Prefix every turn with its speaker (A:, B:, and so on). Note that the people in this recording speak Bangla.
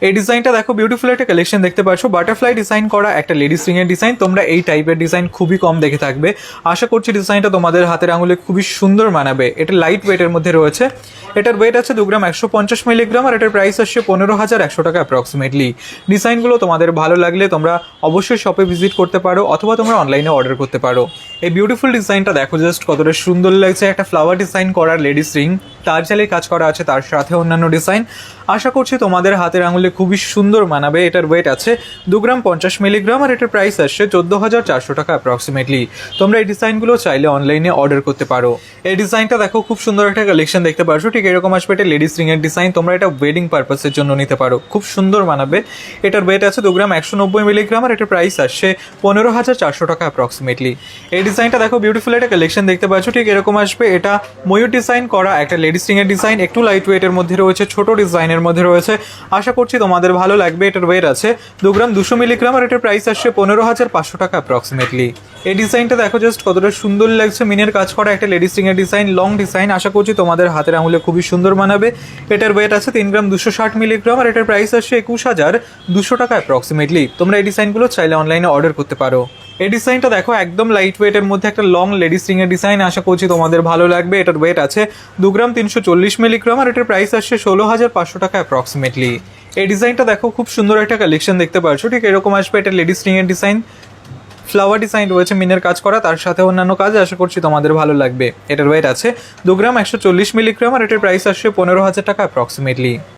A: এই ডিজাইনটা দেখো, বিউটিফুল একটা কালেকশন দেখতে পাচ্ছ, বাটারফ্লাই ডিজাইন করা একটা লেডিস রিং এর ডিজাইন। তোমরা এই টাইপের ডিজাইন খুবই কম দেখে থাকবে। আশা করছি ডিজাইনটা তোমাদের হাতের আঙুলে খুবই সুন্দর মানাবে। এটা লাইট ওয়েটের মধ্যে রয়েছে। এটার ওয়েট আছে 2 গ্রাম 150 মিলিগ্রাম, আর এটার প্রাইস আসছে 15,100 টাকা অ্যাপ্রক্সিমেটলি। ডিজাইনগুলো তোমাদের ভালো লাগলে তোমরা অবশ্যই শপে ভিজিট করতে পারো, অথবা তোমরা অনলাইনে অর্ডার করতে পারো। এই বিউটিফুল ডিজাইনটা দেখো জাস্ট কতটা সুন্দর লাগছে। একটা ফ্লাওয়ার ডিজাইন করা লেডিস রিং, তার জালে কাজ করা আছে, তার সাথে অন্যান্য ডিজাইন। আশা করছি তোমাদের হাতের আঙুলে খুবই সুন্দর মানাবে। এটার ওয়েট আছে 2 গ্রাম 50 মিলিগ্রাম, আর এটার প্রাইস আসছে 14,400 টাকা অ্যাপ্রক্সিমেটলি। তোমরা এই ডিজাইনগুলো চাইলে অনলাইনে অর্ডার করতে পারো। এই ডিজাইনটা দেখো, খুব সুন্দর একটা কালেকশন দেখতে পাচ্ছ। ঠিক এরকম আসবে এটা লেডিস রিং এর ডিজাইন। তোমরা এটা ওয়েডিং পারপাসের জন্য নিতে পারো, খুব সুন্দর মানাবে। এটার ওয়েট আছে 2 গ্রাম 190 মিলিগ্রাম, আর এটার প্রাইস আসছে 15,400 টাকা অ্যাপ্রক্সিমেটলি। এই ডিজাইনটা দেখো, বিউটিফুল একটা কালেকশন দেখতে পাচ্ছ। ঠিক এরকম আসবে। এটা ময়ূর ডিজাইন করা একটা লেডিস রিং এর ডিজাইন, একটু লাইট ওয়েটের মধ্যে রয়েছে, ছোট ডিজাইনের মধ্যে রয়েছে। আশা করছি তোমাদের ভালো লাগবে। এটার ওয়েট আছে 2 গ্রাম 200 মিলিগ্রাম, আর এটার প্রাইস আসছে 15,500 টাকা অ্যাপ্রক্সিমেটলি। এই ডিজাইনটা দেখো জাস্ট কতটা সুন্দর লাগছে। মিনের কাজ করা একটা লেডিস রিং এর ডিজাইন, লং ডিজাইন। আশা করছি তোমাদের হাতের আঙুলে খুবই সুন্দর মানাবে। এটার ওয়েট আছে 3 গ্রাম 260 মিলিগ্রাম, আর এটার প্রাইস আসছে 21,200 টাকা অ্যাপ্রক্সিমেটলি। তোমরা এই ডিজাইনগুলো চাইলে অনলাইনে অর্ডার করতে পারো। এই ডিজাইনটা দেখো, একদম লাইট ওয়েটের মধ্যে একটা লং লেডিস রিং এর ডিজাইন। আশা করছি তোমাদের ভালো লাগবে। এটার ওয়েট আছে 2 গ্রাম 340 মিলিগ্রাম, আর এটার প্রাইস আসছে 16,500 টাকা অ্যাপ্রক্সিমেটলি। এই ডিজাইনটা দেখো, খুব সুন্দর একটা কালেকশন দেখতে পাচ্ছ। ঠিক এরকম আসবে। এটা লেডিস রিং এর ডিজাইন, ফ্লাওয়ার ডিজাইন রয়েছে, মিনের কাজ করা, তার সাথে অন্যান্য কাজ। আশা করছি তোমাদের ভালো লাগবে। এটার ওয়েট আছে 2 গ্রাম 140 মিলিগ্রাম, আর এটার প্রাইস আসছে 15,000 টাকা অ্যাপ্রক্সিমেটলি।